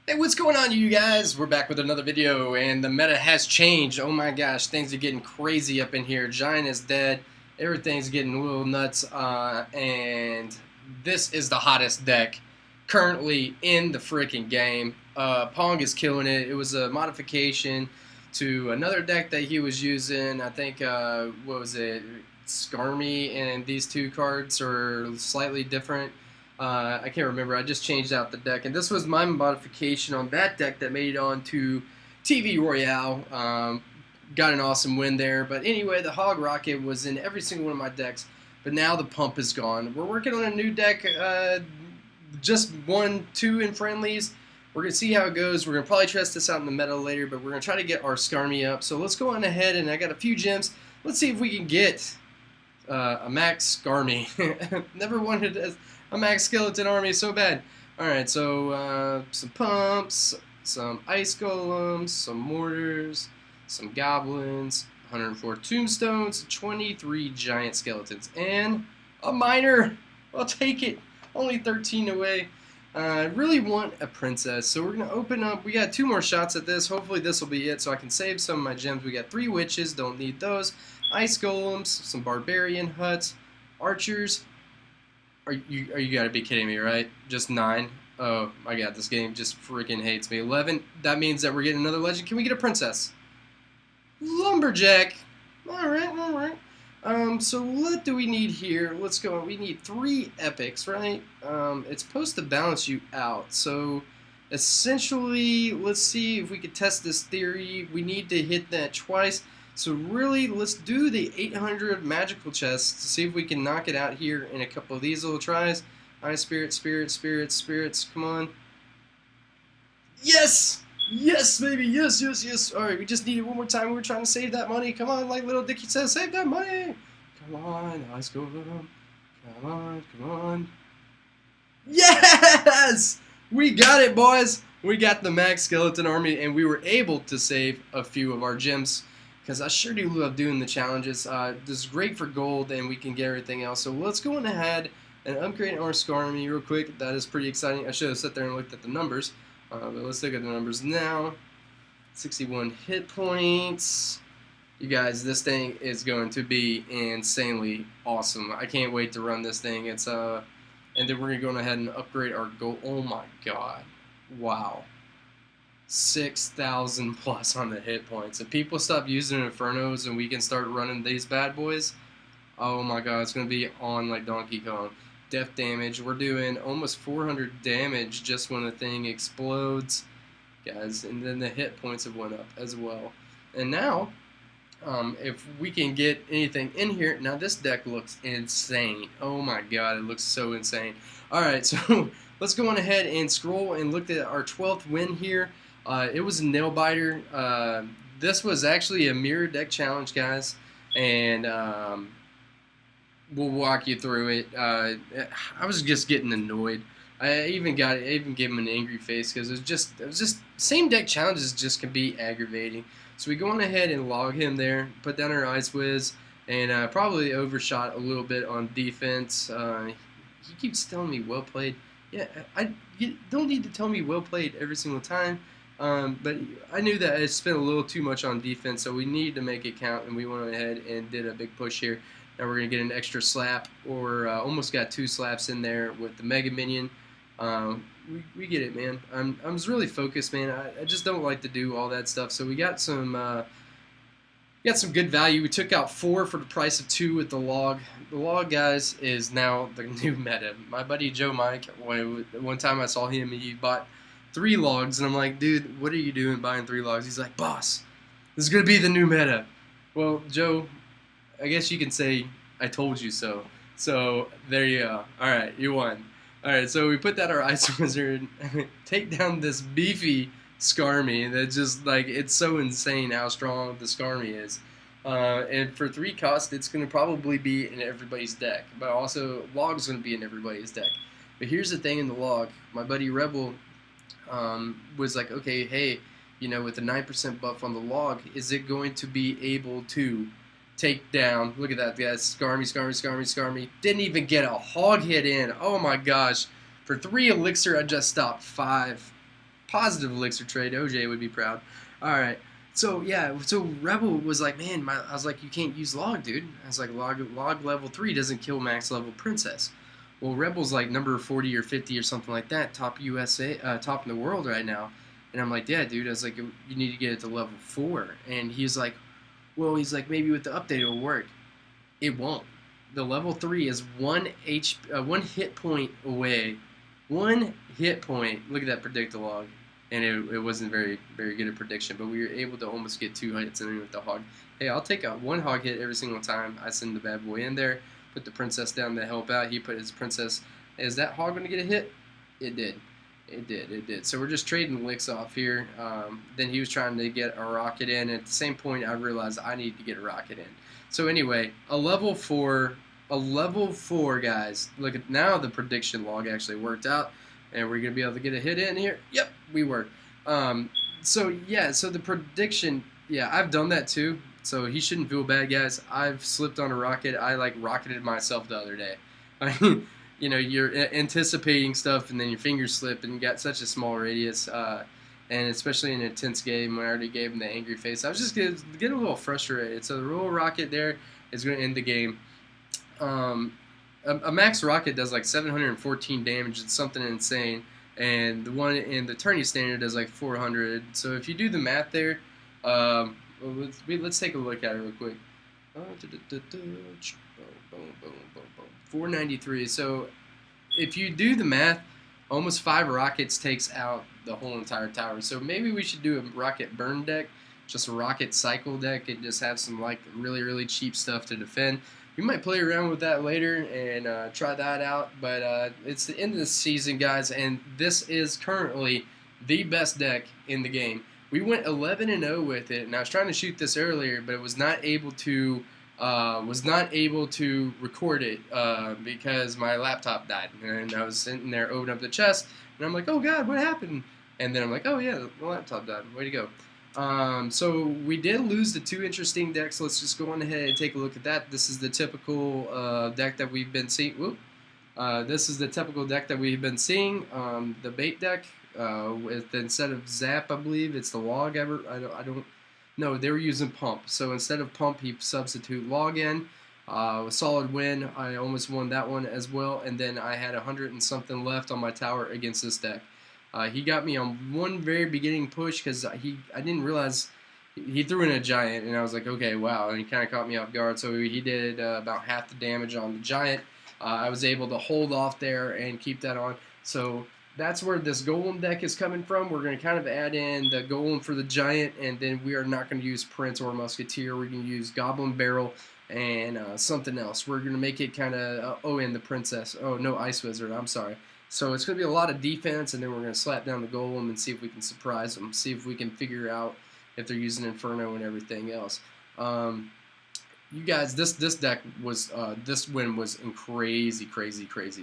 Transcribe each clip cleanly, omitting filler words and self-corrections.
Hey, what's going on, you guys? We're back with another video, and the meta has changed. Oh my gosh, things are getting crazy up in here. Giant is dead. Everything's getting a little nuts, and this is the hottest deck currently in the freaking game. Pong is killing it. It was a modification to another deck that he was using. I think, what was it? Skarmy, and these two cards are slightly different. I can't remember. I just changed out the deck, and this was my modification on that deck that made it on to TV Royale. Got an awesome win there. But anyway, the Hog Rocket was in every single one of my decks, but now the pump is gone. We're working on a new deck, just 1-2 in friendlies. We're going to see how it goes. We're going to probably test this out in the meta later, but we're going to try to get our Skarmy up. So let's go on ahead, and I got a few gems. Let's see if we can get a max Skarmy. Never wanted a max skeleton army so bad. Alright, so some pumps, some ice golems, some mortars, some goblins, 104 tombstones, 23 giant skeletons, and a miner. I'll take it. Only 13 away. I really want a princess, so we're going to open up. We got 2 more shots at this. Hopefully this will be it so I can save some of my gems. We got 3 witches, don't need those. Ice golems, some barbarian huts, archers. Are you gotta be kidding me, right? Just 9? Oh my god, this game just freaking hates me. 11, that means that we're getting another legend. Can we get a princess? Lumberjack. Alright. So what do we need here? Let's go. We need 3 epics, right? It's supposed to balance you out. So essentially, let's see if we could test this theory. We need to hit that twice. So really, let's do the 800 magical chests to see if we can knock it out here in a couple of these little tries. Ice spirit, spirits, come on. Yes! Yes, baby, yes. Alright, we just need it one more time. We're trying to save that money. Come on, like little Dickie says, save that money! Come on, ice golem. Come on. Yes! We got it, boys! We got the max skeleton army, and we were able to save a few of our gems, because I sure do love doing the challenges. This is great for gold, and we can get everything else. So let's go on ahead and upgrade our Skarmy real quick. That is pretty exciting. I should have sat there and looked at the numbers, but let's look at the numbers now. 61 hit points. You guys, this thing is going to be insanely awesome. I can't wait to run this thing. It's and then we're gonna go ahead and upgrade our gold. Oh my god! Wow. 6,000 plus on the hit points. If people stop using Infernos and we can start running these bad boys, oh my god, it's going to be on like Donkey Kong. Death damage, we're doing almost 400 damage just when the thing explodes, guys, and then the hit points have went up as well. And now, if we can get anything in here, now this deck looks insane. Oh my god, it looks so insane. Alright, so let's go on ahead and scroll and look at our 12th win here. It was a nail biter. This was actually a mirror deck challenge, guys, and we'll walk you through it. I was just getting annoyed. I even gave him an angry face because it was just same deck challenges just can be aggravating. So we go on ahead and log him there, put down our Ice Whiz, and probably overshot a little bit on defense. He keeps telling me well played. Yeah, you don't need to tell me well played every single time. But I knew that I spent a little too much on defense, so we needed to make it count, and we went ahead and did a big push here. Now we're going to get an extra slap, or almost got 2 slaps in there with the Mega Minion. We get it, man. I was really focused, man. I just don't like to do all that stuff. So we got some good value. We took out 4 for the price of 2 with the log. The log, guys, is now the new meta. My buddy Joe Mike, one time I saw him, he bought 3 logs, and I'm like, dude, what are you doing buying 3 logs? He's like, boss, this is going to be the new meta. Well, Joe, I guess you can say I told you so. So there you go. Alright, you won. Alright, so we put that our Ice Wizard, take down this beefy Skarmy that just, like, it's so insane how strong the Skarmy is. And for 3 cost, it's going to probably be in everybody's deck. But also, log's going to be in everybody's deck. But here's the thing in the log. My buddy Rebel was like, okay, hey, you know, with the 9% buff on the log, is it going to be able to take down, look at that, guys, Skarmy, didn't even get a hog hit in. Oh my gosh, for 3 elixir, I just stopped 5 positive elixir trade. OJ would be proud. All right. So yeah, so Rebel was like, man, I was like, you can't use log, dude. I was like, log level 3 doesn't kill max level princess. Well, Rebel's like number 40 or 50 or something like that, top USA, top in the world right now. And I'm like, yeah, dude. I was like, you need to get it to level 4. And he's like, well, he's like, maybe with the update it'll work. It won't. The level 3 is one hit point away. 1 hit point. Look at that predictor log. And it wasn't very good at prediction, but we were able to almost get 2 hits in with the hog. Hey, I'll take a 1 hog hit every single time I send the bad boy in there, put the princess down to help out. He put his princess. Is that hog going to get a hit? It did. It did. So we're just trading licks off here. Then he was trying to get a rocket in. At the same point, I realized I need to get a rocket in. So anyway, a level 4, guys. Look at now the prediction log actually worked out. And we're going to be able to get a hit in here. Yep, we were. So, yeah, so the prediction, yeah, I've done that too. So he shouldn't feel bad, guys. I've slipped on a rocket. I, like, rocketed myself the other day. You know, you're anticipating stuff, and then your fingers slip, and you got such a small radius. And especially in an intense game, when I already gave him the angry face, I was just getting a little frustrated. So the roll rocket there is going to end the game. A max rocket does like 714 damage. It's something insane. And the one in the tourney standard does like 400. So if you do the math there, let's take a look at it real quick. 493. So if you do the math, almost 5 rockets takes out the whole entire tower. So maybe we should do a rocket burn deck, just a rocket cycle deck, and just have some like really cheap stuff to defend. We might play around with that later and try that out, but it's the end of the season, guys, and this is currently the best deck in the game. We went 11-0 with it, and I was trying to shoot this earlier, but it was not able to record it because my laptop died, and I was sitting there opening up the chest, and I'm like, oh God, what happened? And then I'm like, oh yeah, the laptop died. Way to go. So we did lose the 2 interesting decks. Let's just go on ahead and take a look at that. This is the typical deck that we've been seeing. This is the typical deck that we've been seeing. The bait deck with instead of zap, I believe it's the log. I don't. No, they were using pump. So instead of pump, he substitute log in. A solid win. I almost won that one as well. And then I had 100 and something left on my tower against this deck. He got me on one very beginning push because I didn't realize he threw in a giant, and I was like, okay, wow, and he kind of caught me off guard. So he did about half the damage on the giant. I was able to hold off there and keep that on. So that's where this golem deck is coming from. We're going to kind of add in the golem for the giant, and then we are not going to use prince or musketeer. We're going to use goblin barrel and something else. We're going to make it kind of and the princess. Oh no, ice wizard. I'm sorry. So it's going to be a lot of defense, and then we're going to slap down the golem and see if we can surprise them, see if we can figure out if they're using Inferno and everything else. You guys, this deck was, this win was crazy.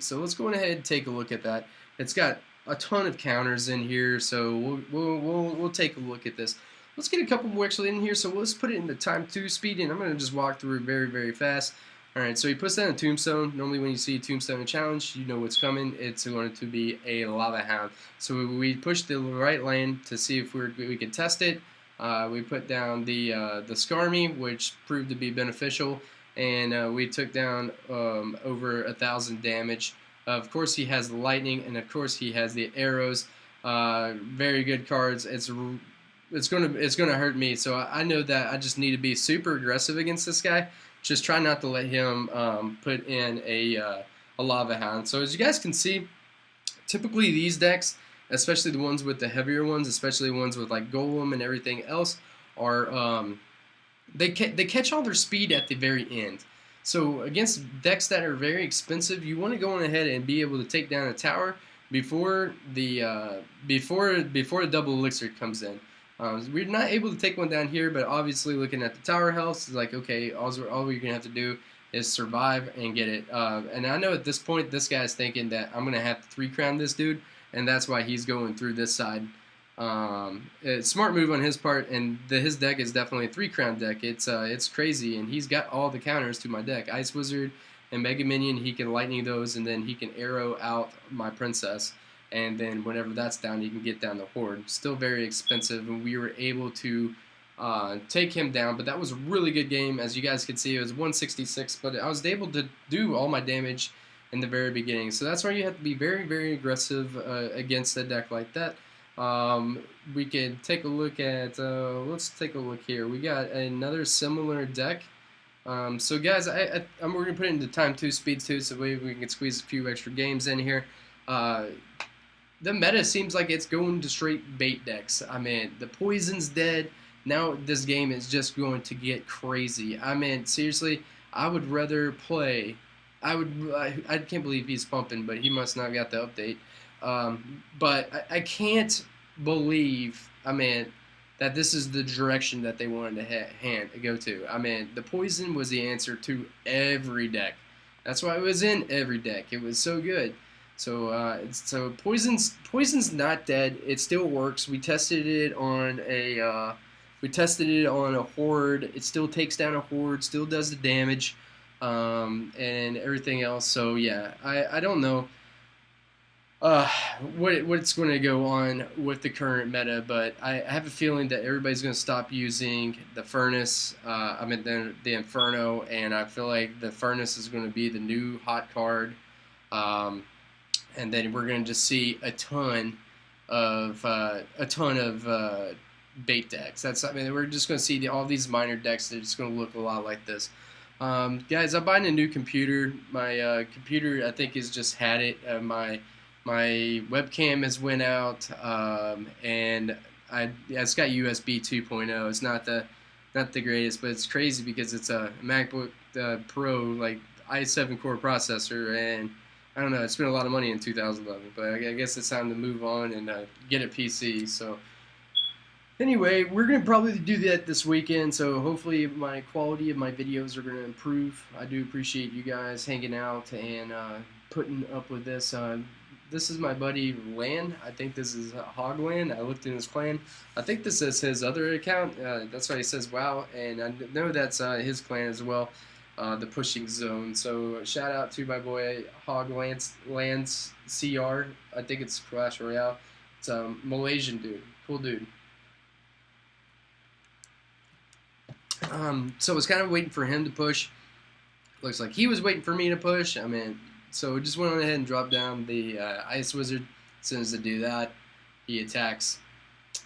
So let's go ahead and take a look at that. It's got a ton of counters in here, so we'll take a look at this. Let's get a couple more actually in here, so let's put it into time 2 speed, and I'm going to just walk through it very fast. Alright, so he puts down a tombstone. Normally when you see a tombstone in challenge, you know what's coming. It's going to be a lava hound. So we pushed the right lane to see if we could test it. We put down the Skarmy, which proved to be beneficial, and we took down over 1,000 damage. Of course he has the lightning, and of course he has the arrows. Very good cards. It's gonna hurt me, so I know that I just need to be super aggressive against this guy. Just try not to let him put in a lava hound. So as you guys can see, typically these decks, especially the ones with the heavier ones, especially ones with like golem and everything else, are they catch all their speed at the very end. So against decks that are very expensive, you want to go on ahead and be able to take down a tower before the double elixir comes in. We're not able to take one down here, but obviously looking at the tower health, it's like, okay, all we're going to have to do is survive and get it. And I know at this point, this guy's thinking that I'm going to have to 3-crown this dude, and that's why he's going through this side. It's a smart move on his part, and his deck is definitely a 3-crown deck. It's crazy, and he's got all the counters to my deck. Ice Wizard and Mega Minion, he can lightning those, and then he can arrow out my princess. and then whenever that's down, you can get down the horde. Still very expensive, and we were able to take him down. But that was a really good game. As you guys can see, it was 166, but I was able to do all my damage in the very beginning. So that's why you have to be very, very aggressive against a deck like that. We can take a look at, let's take a look here. We got another similar deck. So guys, we're going to put it into time 2, speed 2, so we can squeeze a few extra games in here. The meta seems like it's going to straight bait decks. I mean, the poison's dead. Now this game is just going to get crazy. I mean, seriously, I would rather play. I can't believe he's pumping, but he must not have got the update. But I can't believe, I mean, that this is the direction that they wanted to go to. I mean, the poison was the answer to every deck. That's why it was in every deck. It was so good. So poison's not dead. It still works. We tested it on a horde. It still takes down a horde. Still does the damage, and everything else. So yeah, I don't know what's going to go on with the current meta, but I have a feeling that everybody's going to stop using the furnace. I mean the Inferno, and I feel like the furnace is going to be the new hot card. And then we're going to just see a ton of bait decks. I mean, we're just going to see all these minor decks that are just going to look a lot like this. Guys, I'm buying a new computer. My computer, I think, has just had it. My webcam has went out, and it's got USB 2.0. It's not the greatest, but it's crazy because it's a MacBook Pro, like i7 core processor, and I don't know, I spent a lot of money in 2011, but I guess it's time to move on and get a PC. So anyway, we're going to probably do that this weekend, so hopefully my quality of my videos are going to improve. I do appreciate you guys hanging out and putting up with this. This is my buddy Lan. I think this is Hogland. I looked in his clan. I think this is his other account. That's why he says wow, and I know that's his clan as well. The pushing zone. So shout out to my boy Hoglands CR. I think it's Clash Royale. It's a Malaysian dude. Cool dude. So I was kind of waiting for him to push. Looks like he was waiting for me to push. I mean, so we just went on ahead and dropped down the Ice Wizard. As soon as I do that, he attacks.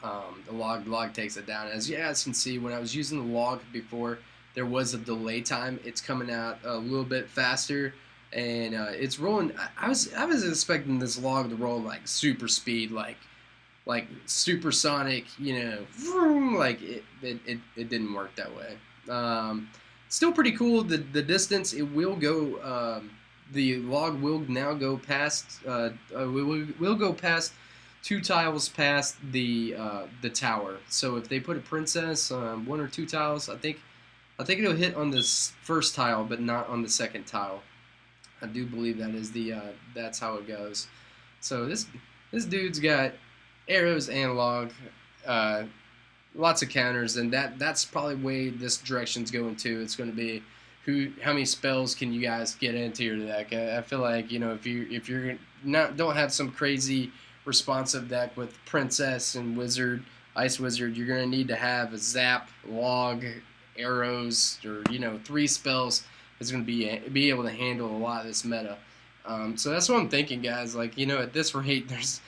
The log takes it down. As you guys can see, when I was using the log before, there was a delay time. It's coming out a little bit faster, and it's rolling. I was expecting this log to roll like super speed, like supersonic, you know, vroom, like it didn't work that way. Still pretty cool. The distance it will go. The log will now go past. Will go past 2 tiles past the tower. So if they put a princess 1 or 2 tiles, I think it'll hit on this first tile, but not on the second tile. I do believe that is that's how it goes. So this dude's got arrows and log, lots of counters, and that's probably way this direction's going to. It's going to be how many spells can you guys get into your deck. I feel like, you know, if you're don't have some crazy responsive deck with princess and wizard, ice wizard, you're going to need to have a zap, log, arrows, or, you know, 3 spells is going to be able to handle a lot of this meta. So that's what I'm thinking, guys. Like, you know, at this rate, there's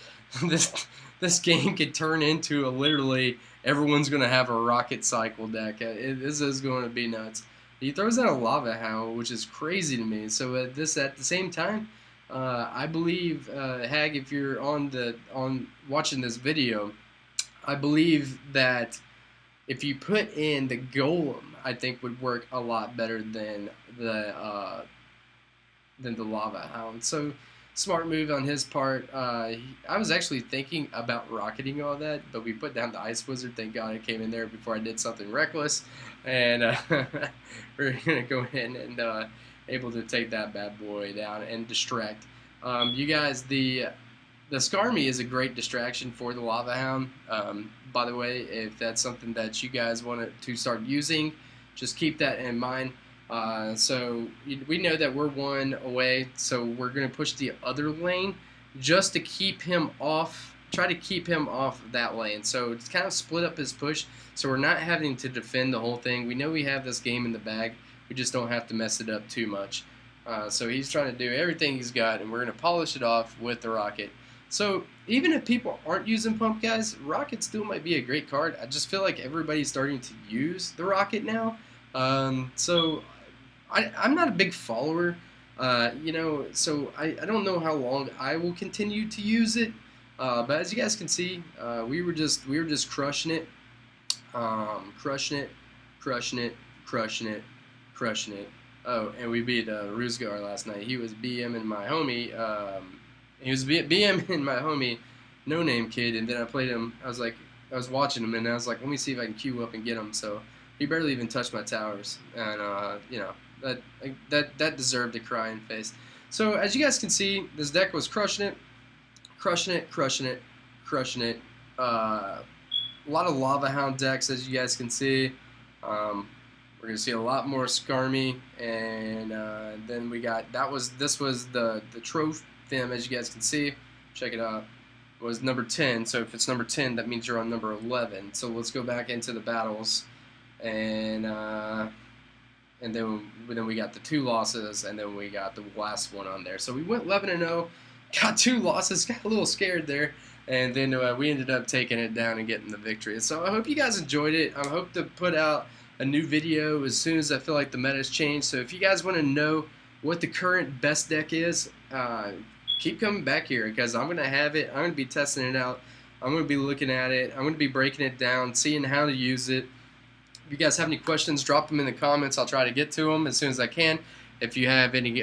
this game could turn into literally everyone's going to have a rocket cycle deck. This is going to be nuts. He throws out a lava hound, which is crazy to me. So at the same time, I believe, Hag, if you're on watching this video, I believe that if you put in the golem, I think would work a lot better than the lava hound. So smart move on his part. I was actually thinking about rocketing all that, but we put down the ice wizard. Thank God it came in there before I did something reckless, and we're gonna go in and able to take that bad boy down and distract. You guys, the Skarmy is a great distraction for the lava hound. By the way, if that's something that you guys want to start using, just keep that in mind. So we know that we're 1 away, so we're going to push the other lane, just to keep him off, try to keep him off that lane. So it's kind of split up his push, so we're not having to defend the whole thing. We know we have this game in the bag. We just don't have to mess it up too much. So he's trying to do everything he's got, and we're going to polish it off with the Rocket. So even if people aren't using Pump, guys, Rocket still might be a great card. I just feel like everybody's starting to use the Rocket now. So I'm not a big follower, so I don't know how long I will continue to use it. But as you guys can see, we were just crushing it, crushing it, crushing it, crushing it, crushing it. Oh, and we beat Rusgar last night. He was BM and my homie. He was BM and my homie, No Name Kid. And then I played him. I was watching him, and I was like, let me see if I can queue up and get him. So he barely even touched my towers, and that deserved a crying face. So as you guys can see, this deck was crushing it, crushing it, crushing it, crushing it. A lot of Lava Hound decks, as you guys can see. We're gonna see a lot more Skarmy, and then we got this was the trophy, as you guys can see. Check it out. It was number 10. So if it's number 10, that means you're on number 11. So let's go back into the battles, and then we got the 2 losses, and then we got the last one on there. So we went 11-0, got 2 losses, got a little scared there, and then we ended up taking it down and getting the victory. So I hope you guys enjoyed it. I hope to put out a new video as soon as I feel like the meta's changed. So if you guys want to know what the current best deck is, keep coming back here, because I'm going to have it. I'm going to be testing it out. I'm going to be looking at it. I'm going to be breaking it down, seeing how to use it. If you guys have any questions, drop them in the comments. I'll try to get to them as soon as I can. If you have any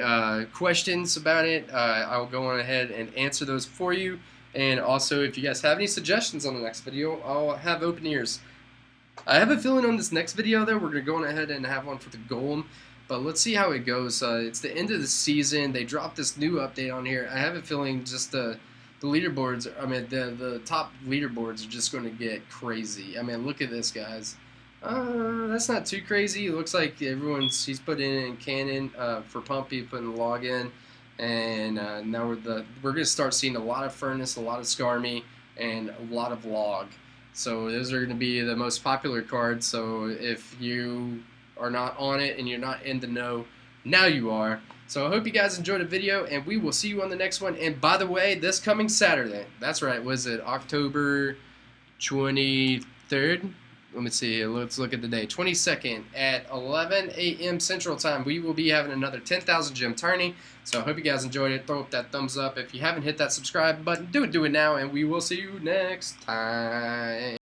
questions about it, I'll go on ahead and answer those for you. And also, if you guys have any suggestions on the next video, I'll have open ears. I have a feeling on this next video, though, we're going to go on ahead and have one for the golem. But let's see how it goes. It's the end of the season. They dropped this new update on here. I have a feeling just the leaderboards, the top leaderboards are just going to get crazy. I mean, look at this, guys. That's not too crazy. It looks like he's put in Cannon for Pumpy, putting the log in. And now we're going to start seeing a lot of Furnace, a lot of Skarmy, and a lot of Log. So those are going to be the most popular cards. So if you are not on it and you're not in the know, now you are. So I hope you guys enjoyed the video, and we will see you on the next one. And by the way, this coming Saturday, that's right, was it October 23rd? Let me see, let's look at the day. 22nd at 11 a.m. Central Time, we will be having another 10,000 gem tourney. So I hope you guys enjoyed it. Throw up that thumbs up. If you haven't hit that subscribe button, do it now, and we will see you next time.